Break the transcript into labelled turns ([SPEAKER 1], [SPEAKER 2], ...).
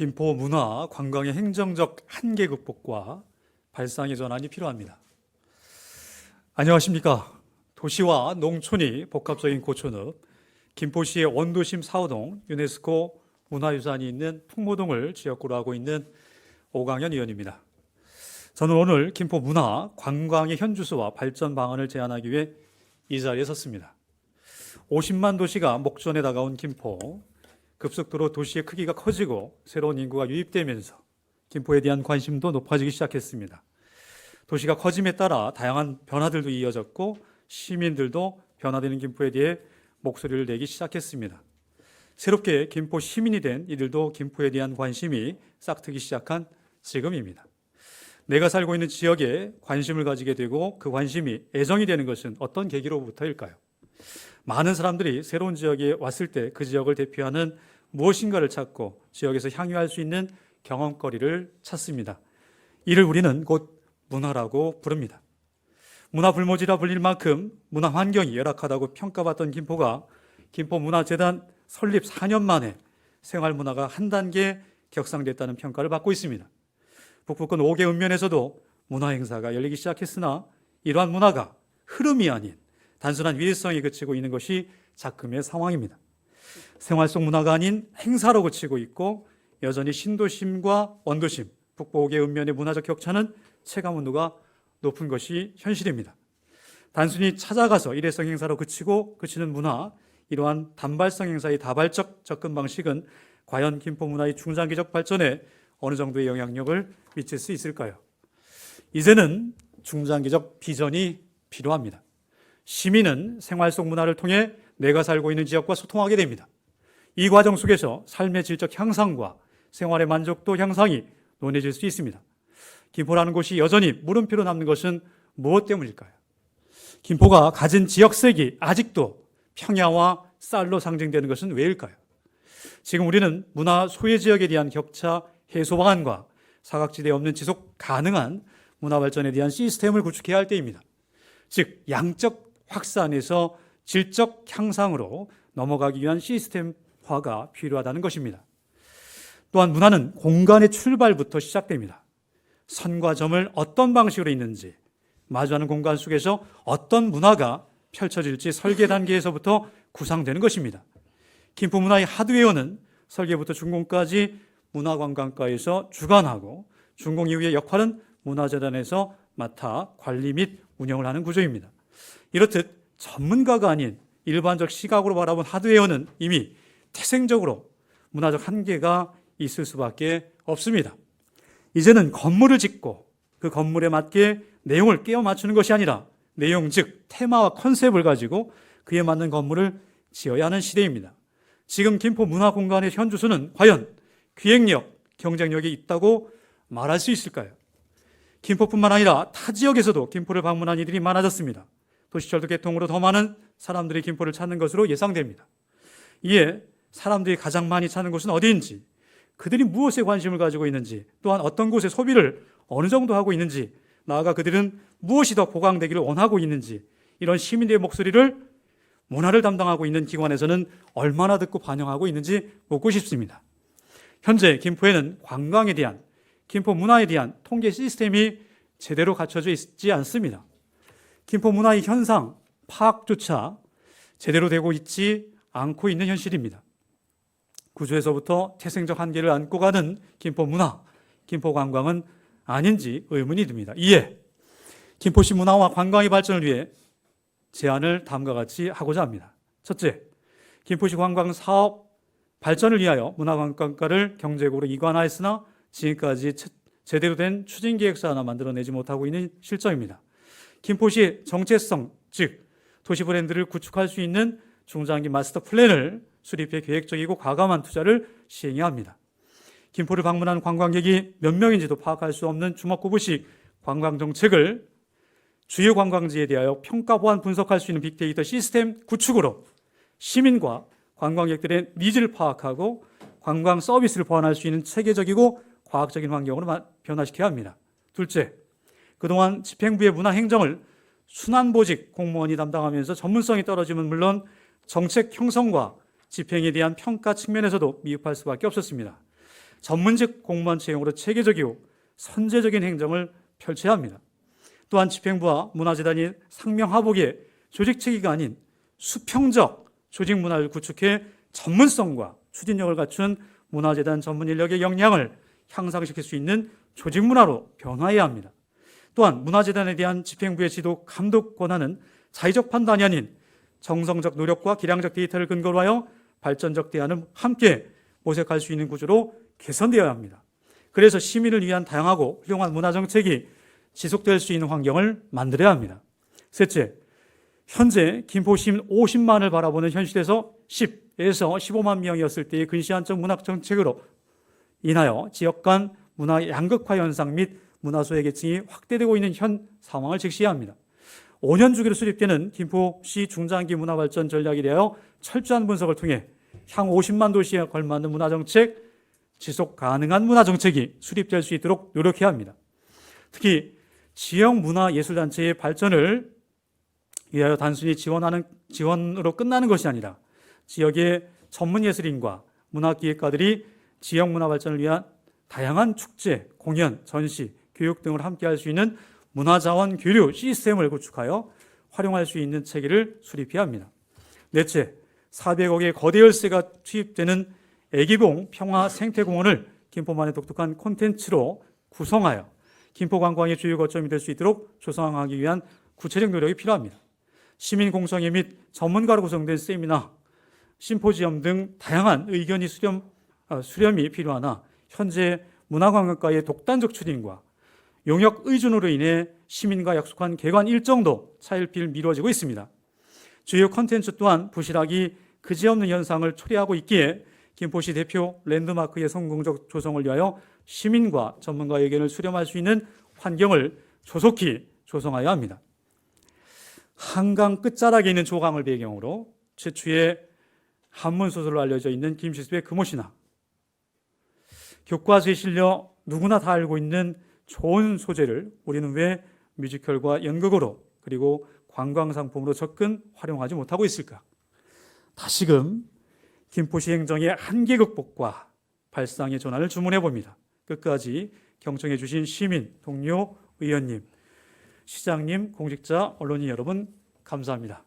[SPEAKER 1] 김포 문화 관광의 행정적 한계 극복과 발상의 전환이 필요합니다. 안녕하십니까. 도시와 농촌이 복합적인 고촌읍 김포시의 원도심 4호동 유네스코 문화유산이 있는 풍모동을 지역구로 하고 있는 오강현 의원입니다. 저는 오늘 김포 문화 관광의 현주소와 발전 방안을 제안하기 위해 이 자리에 섰습니다. 50만 도시가 목전에 다가온 김포, 급속도로 도시의 크기가 커지고 새로운 인구가 유입되면서 김포에 대한 관심도 높아지기 시작했습니다. 도시가 커짐에 따라 다양한 변화들도 이어졌고 시민들도 변화되는 김포에 대해 목소리를 내기 시작했습니다. 새롭게 김포 시민이 된 이들도 김포에 대한 관심이 싹트기 시작한 지금입니다. 내가 살고 있는 지역에 관심을 가지게 되고 그 관심이 애정이 되는 것은 어떤 계기로부터일까요? 많은 사람들이 새로운 지역에 왔을 때 그 지역을 대표하는 무엇인가를 찾고 지역에서 향유할 수 있는 경험거리를 찾습니다. 이를 우리는 곧 문화라고 부릅니다. 문화불모지라 불릴 만큼 문화 환경이 열악하다고 평가받던 김포가 김포문화재단 설립 4년 만에 생활문화가 한 단계 격상됐다는 평가를 받고 있습니다. 북부권 5개 읍면에서도 문화행사가 열리기 시작했으나 이러한 문화가 흐름이 아닌 단순한 위대성에 그치고 있는 것이 작금의 상황입니다. 생활 속 문화가 아닌 행사로 그치고 있고 여전히 신도심과 원도심, 북부 5개 읍면의 문화적 격차는 체감 온도가 높은 것이 현실입니다. 단순히 찾아가서 일회성 행사로 그치는 문화, 이러한 단발성 행사의 다발적 접근 방식은 과연 김포 문화의 중장기적 발전에 어느 정도의 영향력을 미칠 수 있을까요? 이제는 중장기적 비전이 필요합니다. 시민은 생활 속 문화를 통해 내가 살고 있는 지역과 소통하게 됩니다. 이 과정 속에서 삶의 질적 향상과 생활의 만족도 향상이 논해질 수 있습니다. 김포라는 곳이 여전히 물음표로 남는 것은 무엇 때문일까요? 김포가 가진 지역색이 아직도 평야와 쌀로 상징되는 것은 왜일까요? 지금 우리는 문화 소외 지역에 대한 격차 해소 방안과 사각지대에 없는 지속 가능한 문화 발전에 대한 시스템을 구축해야 할 때입니다. 즉 양적 확산에서 질적 향상으로 넘어가기 위한 시스템화가 필요하다는 것입니다. 또한 문화는 공간의 출발부터 시작됩니다. 선과 점을 어떤 방식으로 있는지, 마주하는 공간 속에서 어떤 문화가 펼쳐질지 설계 단계에서부터 구상되는 것입니다. 김포 문화의 하드웨어는 설계부터 준공까지 문화관광과에서 주관하고 준공 이후의 역할은 문화재단에서 맡아 관리 및 운영을 하는 구조입니다. 이렇듯 전문가가 아닌 일반적 시각으로 바라본 하드웨어는 이미 태생적으로 문화적 한계가 있을 수밖에 없습니다. 이제는 건물을 짓고 그 건물에 맞게 내용을 끼워 맞추는 것이 아니라 내용 즉 테마와 컨셉을 가지고 그에 맞는 건물을 지어야 하는 시대입니다. 지금 김포 문화공간의 현주소는 과연 기획력, 경쟁력이 있다고 말할 수 있을까요? 김포뿐만 아니라 타 지역에서도 김포를 방문한 이들이 많아졌습니다. 도시철도 개통으로 더 많은 사람들이 김포를 찾는 것으로 예상됩니다. 이에 사람들이 가장 많이 찾는 곳은 어디인지, 그들이 무엇에 관심을 가지고 있는지, 또한 어떤 곳에 소비를 어느 정도 하고 있는지, 나아가 그들은 무엇이 더 보강되기를 원하고 있는지, 이런 시민들의 목소리를 문화를 담당하고 있는 기관에서는 얼마나 듣고 반영하고 있는지 묻고 싶습니다. 현재 김포에는 관광에 대한, 김포 문화에 대한 통계 시스템이 제대로 갖춰져 있지 않습니다. 김포 문화의 현상, 파악조차 제대로 되고 있지 않고 있는 현실입니다. 구조에서부터 태생적 한계를 안고 가는 김포 문화, 김포 관광은 아닌지 의문이 듭니다. 이에 김포시 문화와 관광의 발전을 위해 제안을 다음과 같이 하고자 합니다. 첫째, 김포시 관광 사업 발전을 위하여 문화관광과를 경제적으로 이관하였으나 지금까지 제대로 된 추진계획서 하나 만들어내지 못하고 있는 실정입니다. 김포시의 정체성, 즉 도시 브랜드를 구축할 수 있는 중장기 마스터 플랜을 수립해 계획적이고 과감한 투자를 시행해야 합니다. 김포를 방문한 관광객이 몇 명인지도 파악할 수 없는 주먹구구식 관광정책을 주요 관광지에 대하여 평가 보완 분석할 수 있는 빅데이터 시스템 구축으로 시민과 관광객들의 니즈를 파악하고 관광 서비스를 보완할 수 있는 체계적이고 과학적인 환경으로 변화시켜야 합니다. 둘째, 그동안 집행부의 문화행정을 순환보직 공무원이 담당하면서 전문성이 떨어지면 물론 정책 형성과 집행에 대한 평가 측면에서도 미흡할 수밖에 없었습니다. 전문직 공무원 채용으로 체계적이고 선제적인 행정을 펼쳐야 합니다. 또한 집행부와 문화재단이 상명하복의 조직체계가 아닌 수평적 조직 문화를 구축해 전문성과 추진력을 갖춘 문화재단 전문 인력의 역량을 향상시킬 수 있는 조직 문화로 변화해야 합니다. 또한 문화재단에 대한 집행부의 지도 감독 권한은 자의적 판단이 아닌 정성적 노력과 기량적 데이터를 근거로 하여 발전적 대안을 함께 모색할 수 있는 구조로 개선되어야 합니다. 그래서 시민을 위한 다양하고 훌륭한 문화정책이 지속될 수 있는 환경을 만들어야 합니다. 셋째, 현재 김포시민 50만을 바라보는 현실에서 10에서 15만 명이었을 때의 근시안적 문화정책으로 인하여 지역 간 문화 양극화 현상 및 문화소외 계층이 확대되고 있는 현 상황을 직시해야 합니다. 5년 주기로 수립되는 김포시 중장기 문화발전 전략에 대하여 철저한 분석을 통해 향후 50만 도시에 걸맞는 문화정책, 지속 가능한 문화정책이 수립될 수 있도록 노력해야 합니다. 특히 지역 문화예술단체의 발전을 위하여 단순히 지원으로 끝나는 것이 아니라 지역의 전문예술인과 문화기획가들이 지역 문화 발전을 위한 다양한 축제, 공연, 전시, 교육 등을 함께할 수 있는 문화자원 교류 시스템을 구축하여 활용할 수 있는 체계를 수립해야 합니다. 넷째, 400억의 거대 열세가 투입되는 애기봉 평화 생태공원을 김포만의 독특한 콘텐츠로 구성하여 김포 관광의 주요 거점이 될 수 있도록 조성하기 위한 구체적 노력이 필요합니다. 시민 공청회 및 전문가로 구성된 세미나, 심포지엄 등 다양한 의견이 수렴이 필요하나 현재 문화관광가의 독단적 추진과 용역 의존으로 인해 시민과 약속한 개관 일정도 차일피일 미뤄지고 있습니다. 주요 콘텐츠 또한 부실하기 그지없는 현상을 초래하고 있기에 김포시 대표 랜드마크의 성공적 조성을 위하여 시민과 전문가의 의견을 수렴할 수 있는 환경을 조속히 조성하여야 합니다. 한강 끝자락에 있는 조강을 배경으로 최초의 한문소설로 알려져 있는 김시수의 금오신화, 교과서에 실려 누구나 다 알고 있는 좋은 소재를 우리는 왜 뮤지컬과 연극으로 그리고 관광상품으로 접근 활용하지 못하고 있을까? 다시금 김포시 행정의 한계 극복과 발상의 전환을 주문해 봅니다. 끝까지 경청해 주신 시민, 동료, 의원님, 시장님, 공직자, 언론인 여러분 감사합니다.